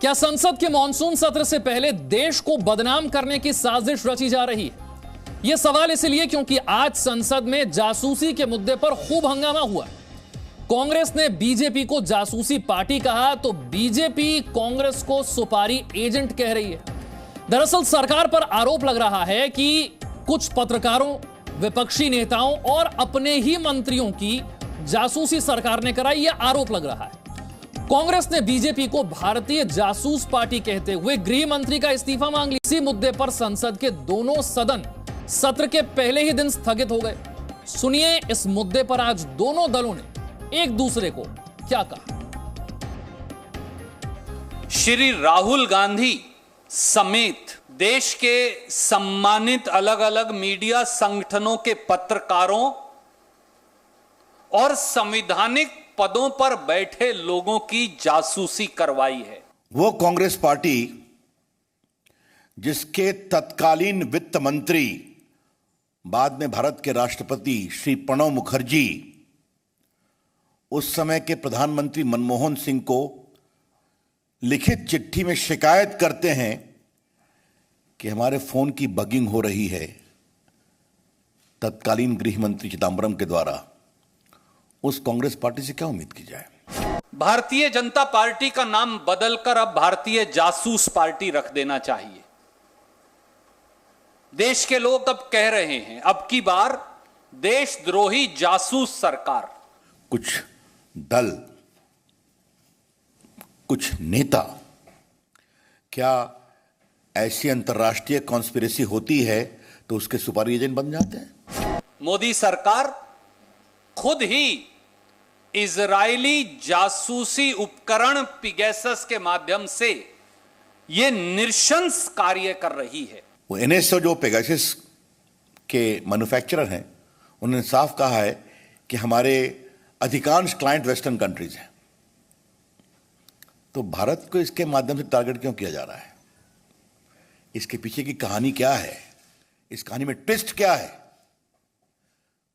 क्या संसद के मॉनसून सत्र से पहले देश को बदनाम करने की साजिश रची जा रही है? यह सवाल इसलिए क्योंकि आज संसद में जासूसी के मुद्दे पर खूब हंगामा हुआ। कांग्रेस ने बीजेपी को जासूसी पार्टी कहा तो बीजेपी कांग्रेस को सुपारी एजेंट कह रही है। दरअसल सरकार पर आरोप लग रहा है कि कुछ पत्रकारों, विपक्षी नेताओं और अपने ही मंत्रियों की जासूसी सरकार ने कराई, यह आरोप लग रहा है। कांग्रेस ने बीजेपी को भारतीय जासूस पार्टी कहते हुए गृह मंत्री का इस्तीफा मांग लिया। इसी मुद्दे पर संसद के दोनों सदन सत्र के पहले ही दिन स्थगित हो गए। सुनिए इस मुद्दे पर आज दोनों दलों ने एक दूसरे को क्या कहा। श्री राहुल गांधी समेत देश के सम्मानित अलग अलग मीडिया संगठनों के पत्रकारों और संवैधानिक पदों पर बैठे लोगों की जासूसी करवाई है। वो कांग्रेस पार्टी जिसके तत्कालीन वित्त मंत्री, बाद में भारत के राष्ट्रपति श्री प्रणब मुखर्जी, उस समय के प्रधानमंत्री मनमोहन सिंह को लिखित चिट्ठी में शिकायत करते हैं कि हमारे फोन की बगिंग हो रही है तत्कालीन गृह मंत्री चिदंबरम के द्वारा। उस कांग्रेस पार्टी से क्या उम्मीद की जाए? भारतीय जनता पार्टी का नाम बदलकर अब भारतीय जासूस पार्टी रख देना चाहिए। देश के लोग अब कह रहे हैं अब की बार देशद्रोही जासूस सरकार। कुछ दल, कुछ नेता क्या ऐसी अंतर्राष्ट्रीय कॉन्स्पिरेसी होती है तो उसके सुपारी एजेंट बन जाते हैं? मोदी सरकार खुद ही इजरायली जासूसी उपकरण पिगैसस के माध्यम से यह नृशंस कार्य कर रही है। वो एनएसओ जो पेगासस के मैन्युफैक्चरर हैं, उन्होंने साफ कहा है कि हमारे अधिकांश क्लाइंट वेस्टर्न कंट्रीज हैं। तो भारत को इसके माध्यम से टारगेट क्यों किया जा रहा है? इसके पीछे की कहानी क्या है? इस कहानी में ट्विस्ट क्या है?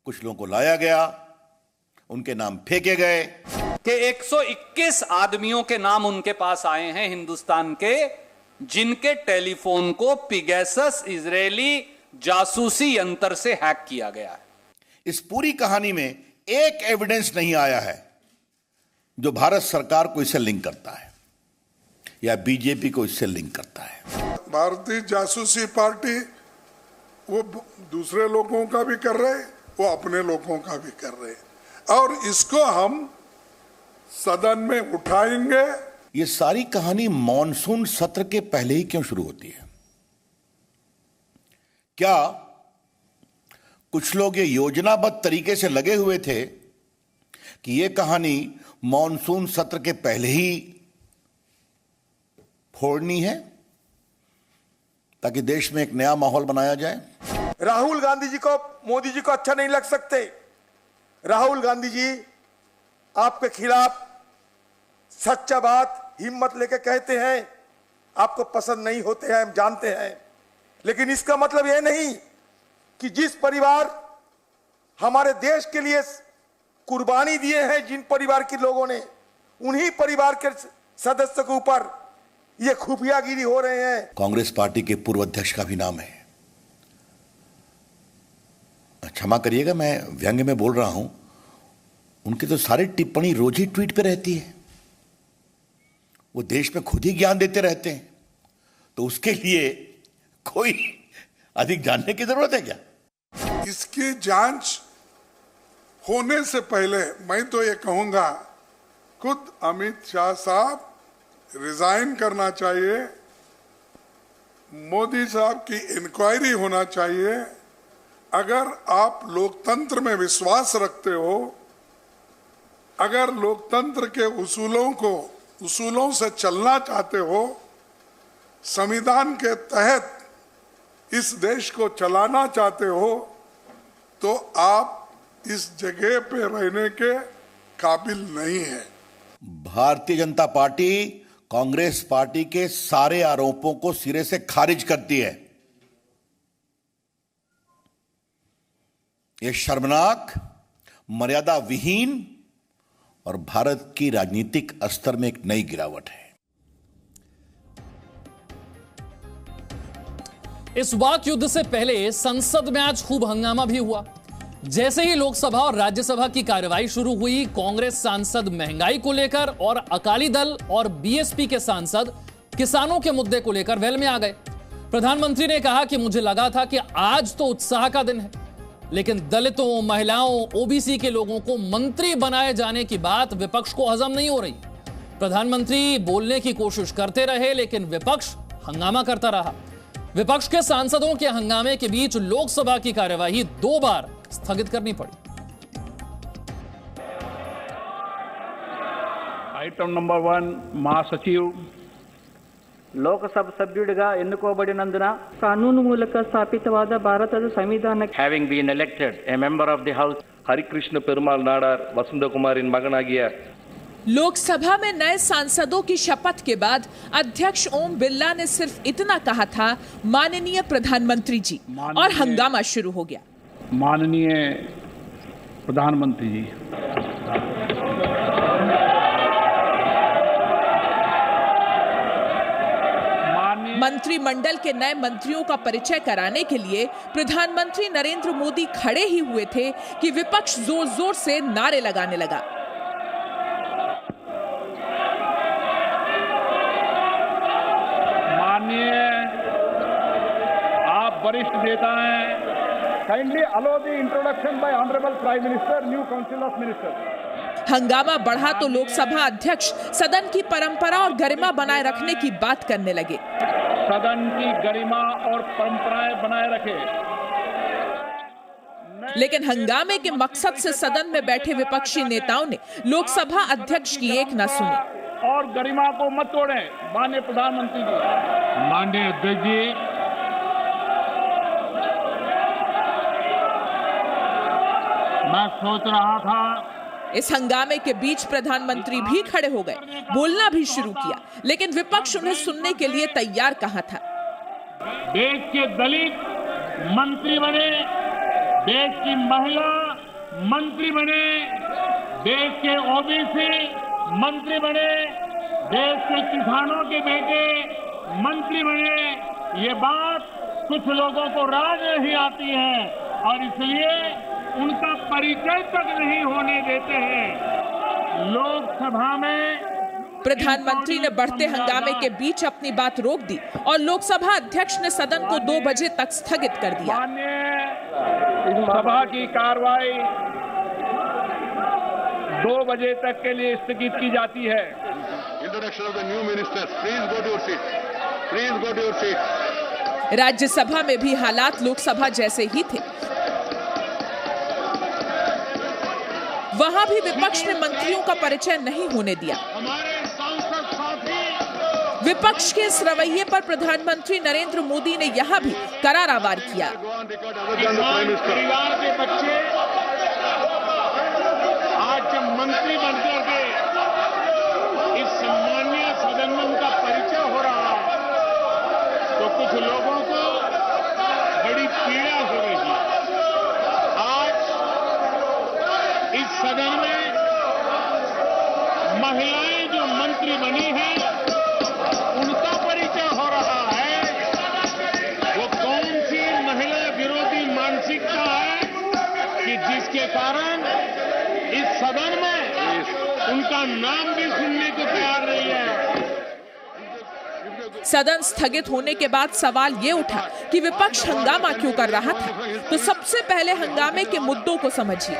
कुछ लोगों को लाया गया, उनके नाम फेंके गए कि 121 आदमियों के नाम उनके पास आए हैं हिंदुस्तान के, जिनके टेलीफोन को पिगैसस इजरायली जासूसी यंत्र से हैक किया गया है। इस पूरी कहानी में एक एविडेंस नहीं आया है जो भारत सरकार को इससे लिंक करता है या बीजेपी को इससे लिंक करता है। भारतीय जासूसी पार्टी वो दूसरे लोगों का भी कर रहे, वो अपने लोगों का भी कर रहे, और इसको हम सदन में उठाएंगे। ये सारी कहानी मॉनसून सत्र के पहले ही क्यों शुरू होती है? क्या कुछ लोग ये योजनाबद्ध तरीके से लगे हुए थे कि ये कहानी मॉनसून सत्र के पहले ही फोड़नी है ताकि देश में एक नया माहौल बनाया जाए? राहुल गांधी जी को, मोदी जी को अच्छा नहीं लग सकते। राहुल गांधी जी आपके खिलाफ सच्चा बात हिम्मत लेके कहते हैं, आपको पसंद नहीं होते हैं, हम जानते हैं, लेकिन इसका मतलब यह नहीं कि जिस परिवार हमारे देश के लिए कुर्बानी दिए हैं, जिन परिवार के लोगों ने, उन्हीं परिवार के सदस्यों के ऊपर ये खुफियागिरी हो रहे हैं। कांग्रेस पार्टी के पूर्व अध्यक्ष का भी नाम है, क्षमा करिएगा मैं व्यंग्य में बोल रहा हूं, उनकी तो सारी टिप्पणी रोज ही ट्वीट पे रहती है। वो देश में खुद ही ज्ञान देते रहते हैं, तो उसके लिए कोई अधिक जानने की जरूरत है क्या? इसकी जांच होने से पहले मैं तो ये कहूंगा, खुद अमित शाह साहब रिजाइन करना चाहिए, मोदी साहब की इंक्वायरी होना चाहिए। अगर आप लोकतंत्र में विश्वास रखते हो, अगर लोकतंत्र के उसूलों से चलना चाहते हो, संविधान के तहत इस देश को चलाना चाहते हो, तो आप इस जगह पे रहने के काबिल नहीं है। भारतीय जनता पार्टी कांग्रेस पार्टी के सारे आरोपों को सिरे से खारिज करती है। यह शर्मनाक, मर्यादा विहीन और भारत की राजनीतिक स्तर में एक नई गिरावट है। इस वाक युद्ध से पहले संसद में आज खूब हंगामा भी हुआ। जैसे ही लोकसभा और राज्यसभा की कार्यवाही शुरू हुई, कांग्रेस सांसद महंगाई को लेकर और अकाली दल और बीएसपी के सांसद किसानों के मुद्दे को लेकर वेल में आ गए। प्रधानमंत्री ने कहा कि मुझे लगा था कि आज तो उत्साह का दिन है, लेकिन दलितों, महिलाओं, ओबीसी के लोगों को मंत्री बनाए जाने की बात विपक्ष को हजम नहीं हो रही। प्रधानमंत्री बोलने की कोशिश करते रहे, लेकिन विपक्ष हंगामा करता रहा। विपक्ष के सांसदों के हंगामे के बीच लोकसभा की कार्यवाही 2 बार स्थगित करनी पड़ी। ఐటమ్ నంబర్ 1 మహాసచివ్ లోకసభ సభ్యుడిగా ఎన్నుకోబడినందున కానూను మూలక స్థాపితవాద భారతದ ಸಂವಿಧಾನ having been elected a member of the house Harikrishna Perumal Nadar वसुंध कुमारिन मगनागिया। लोकसभा में नए सांसदों की शपथ के बाद अध्यक्ष ओम बिरला ने सिर्फ इतना कहा था, माननीय प्रधानमंत्री जी, और हंगामा शुरू हो गया। माननीय प्रधानमंत्री जी, मंत्रिमंडल के नए मंत्रियों का परिचय कराने के लिए प्रधानमंत्री नरेंद्र मोदी खड़े ही हुए थे कि विपक्ष जोर जोर से नारे लगाने लगा। माननीय आप वरिष्ठ नेता हैं, kindly allow the introduction bye honourable prime minister, new council of ministers. हंगामा बढ़ा तो लोकसभा अध्यक्ष सदन की परंपरा और गरिमा बनाए रखने की बात करने लगे। सदन की गरिमा और परंपराएं बनाए रखे। लेकिन हंगामे के मकसद से सदन में बैठे विपक्षी नेताओं ने लोकसभा अध्यक्ष की एक न सुनी। और गरिमा को मत तोड़ें। माननीय प्रधानमंत्री जी, माननीय अध्यक्ष जी, मैं सोच रहा था। इस हंगामे के बीच प्रधानमंत्री भी खड़े हो गए, बोलना भी शुरू किया, लेकिन विपक्ष उन्हें सुनने के लिए तैयार कहाँ था। देश के दलित मंत्री बने, देश की महिला मंत्री बने, देश के ओबीसी मंत्री बने, देश के किसानों के बेटे मंत्री बने। ये बात कुछ लोगों को राज नहीं आती है और इसलिए उनका परिचय तक नहीं होने देते हैं। लोकसभा में प्रधानमंत्री ने बढ़ते हंगामे के बीच अपनी बात रोक दी और लोकसभा अध्यक्ष ने सदन को 2 बजे तक स्थगित कर दिया। सभा की कार्रवाई 2 बजे तक के लिए स्थगित की जाती है। Introduction of the new minister, please go to your seat, please go to your seat. Rajya Sabha में भी हालात लोकसभा जैसे ही थे। वहां भी विपक्ष ने मंत्रियों का परिचय नहीं होने दिया। विपक्ष के इस रवैये पर प्रधानमंत्री नरेंद्र मोदी ने यहां भी करारा वार किया। परिवार के बच्चे आज जब मंत्री बनकर के इस सम्मानीय सदन में उनका परिचय हो रहा है तो कुछ लोगों को बड़ी पीड़ा हो रही है। आज इस सदन में महिलाएं जो मंत्री बनी हैं उनका परिचय हो रहा है। वो कौन सी महिला विरोधी मानसिकता है कि जिसके कारण इस सदन में उनका नाम भी सुनने को तैयार नहीं है। सदन स्थगित होने के बाद सवाल ये उठा कि विपक्ष हंगामा क्यों कर रहा था। तो सबसे पहले हंगामे के मुद्दों को समझिए।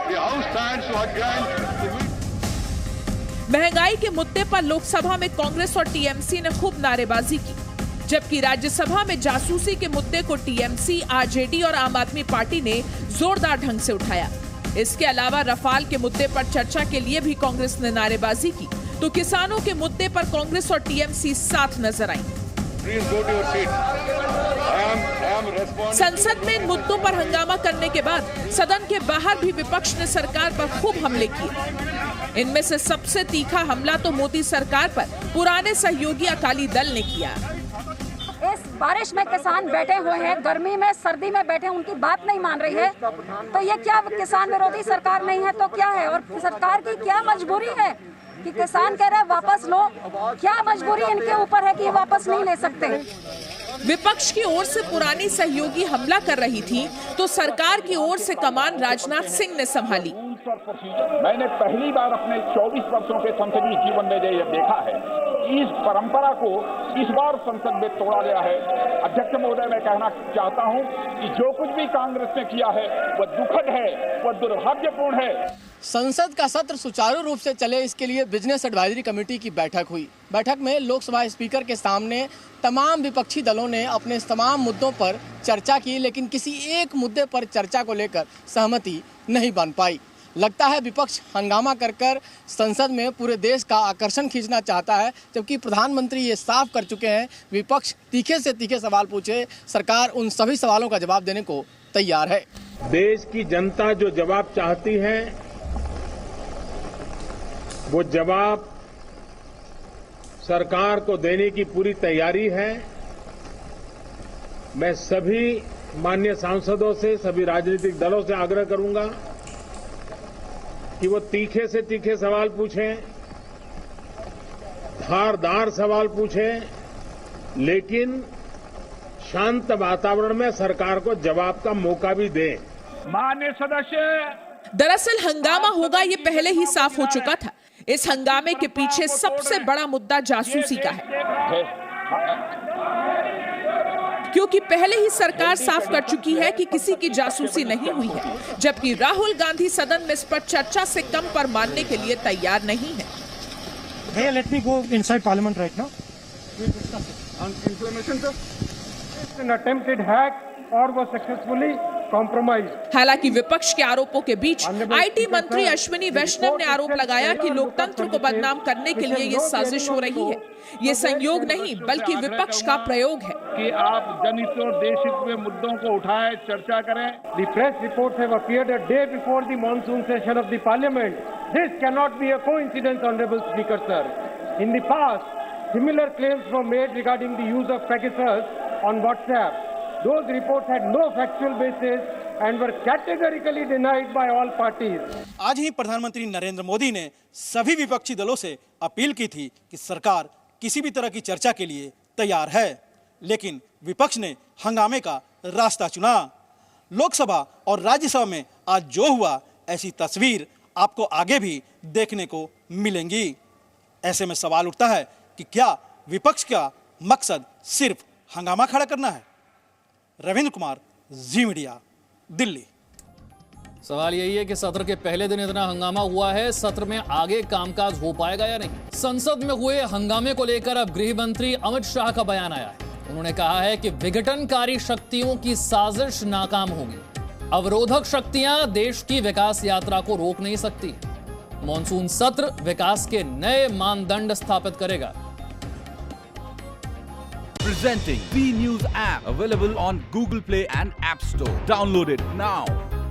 महंगाई के मुद्दे पर लोकसभा में कांग्रेस और टीएमसी ने खूब नारेबाजी की, जबकि राज्यसभा में जासूसी के मुद्दे को टीएमसी, आरजेडी और आम आदमी पार्टी ने जोरदार ढंग से उठाया। इसके अलावा रफाल के मुद्दे पर चर्चा के लिए भी कांग्रेस ने नारेबाजी की, तो किसानों के मुद्दे पर कांग्रेस और टीएमसी साथ नजर आई। संसद में इन मुद्दों पर हंगामा करने के बाद सदन के बाहर भी विपक्ष ने सरकार पर खूब हमले किए। इनमें से सबसे तीखा हमला तो मोदी सरकार पर पुराने सहयोगी अकाली दल ने किया। इस बारिश में किसान बैठे हुए हैं, गर्मी में, सर्दी में बैठे, उनकी बात नहीं मान रही है, तो ये क्या किसान विरोधी सरकार नहीं है तो क्या है? और सरकार की क्या मजबूरी है कि किसान कह रहे हैं वापस लो? क्या मजबूरी इनके ऊपर है कि ये वापस नहीं ले सकते? विपक्ष की ओर से पुरानी सहयोगी हमला कर रही थी तो सरकार की ओर से कमान राजनाथ सिंह ने संभाली। मैंने पहली बार अपने 24 वर्षों के संसदीय जीवन में ये देखा है, इस परंपरा को इस बार संसद में तोड़ा गया है। अध्यक्ष महोदय, मैं कहना चाहता हूं कि जो कुछ भी कांग्रेस ने किया है वह दुखद है, वह दुर्भाग्यपूर्ण है। संसद का सत्र सुचारू रूप से चले, इसके लिए बिजनेस एडवाइजरी कमेटी की बैठक हुई। बैठक में लोकसभा स्पीकर के सामने तमाम विपक्षी दलों ने अपने तमाम मुद्दों पर चर्चा की, लेकिन किसी एक मुद्दे पर चर्चा को लेकर सहमति नहीं बन पाई। लगता है विपक्ष हंगामा कर संसद में पूरे देश का आकर्षण खींचना चाहता है, जबकि प्रधानमंत्री ये साफ कर चुके हैं विपक्ष तीखे से तीखे सवाल पूछे, सरकार उन सभी सवालों का जवाब देने को तैयार है। देश की जनता जो जवाब चाहती है वो जवाब सरकार को देने की पूरी तैयारी है। मैं सभी माननीय सांसदों से, सभी राजनीतिक दलों से आग्रह करूंगा कि वो तीखे से तीखे सवाल पूछें, धारदार सवाल पूछें, लेकिन शांत वातावरण में सरकार को जवाब का मौका भी दें। माननीय सदस्य, दरअसल हंगामा होगा ये पहले ही साफ हो चुका था। इस हंगामे के पीछे सबसे बड़ा मुद्दा जासूसी का है, क्योंकि पहले ही सरकार साफ कर चुकी है कि किसी की जासूसी नहीं हुई है, जबकि राहुल गांधी सदन में इस पर चर्चा से कम पर मानने के लिए तैयार नहीं है। Hey, let me go inside Parliament right now. On inflammation, sir. It's an attempted hack or was successfully compromised. हालांकि विपक्ष के आरोपों के बीच आईटी मंत्री अश्विनी वैष्णव ने आरोप लगाया कि लोकतंत्र को बदनाम करने के लिए ये साजिश हो रही है। ये संयोग नहीं बल्कि विपक्ष का प्रयोग है कि आप जनहित और देशहित में मुद्दों को उठाएं, चर्चा करें। The press reports have appeared a day before the monsoon session of the Parliament. This cannot be a coincidence, Honorable Speaker, sir. In the past, similar claims were made regarding the use of Pegasus on WhatsApp. Those reports had no factual basis and were categorically denied by all parties. आज ही प्रधानमंत्री नरेंद्र मोदी ने सभी विपक्षी दलों से appeal की थी कि सरकार किसी भी तरह की चर्चा के लिए तैयार है, लेकिन विपक्ष ने हंगामे का रास्ता चुना। लोकसभा और राज्यसभा में आज जो हुआ, ऐसी तस्वीर आपको आगे भी देखने को मिलेंगी। ऐसे में सवाल उठता है कि क्या विपक्ष का मकसद सिर्फ हंगामा खड़ा करना है? रविंद्र कुमार, जी मीडिया, दिल्ली। सवाल यही है कि सत्र के पहले दिन इतना हंगामा हुआ है, सत्र में आगे कामकाज हो पाएगा या नहीं? संसद में हुए हंगामे को लेकर अब गृह मंत्री अमित शाह का बयान आया है। उन्होंने कहा है कि विघटनकारी शक्तियों की साजिश नाकाम होगी। अवरोधक शक्तियां देश की विकास यात्रा को रोक नहीं सकती। मॉनसून सत्र विकास के नए मानदंड स्थापित करेगा। Presenting B News app, available on Google Play and App Store. Download it now.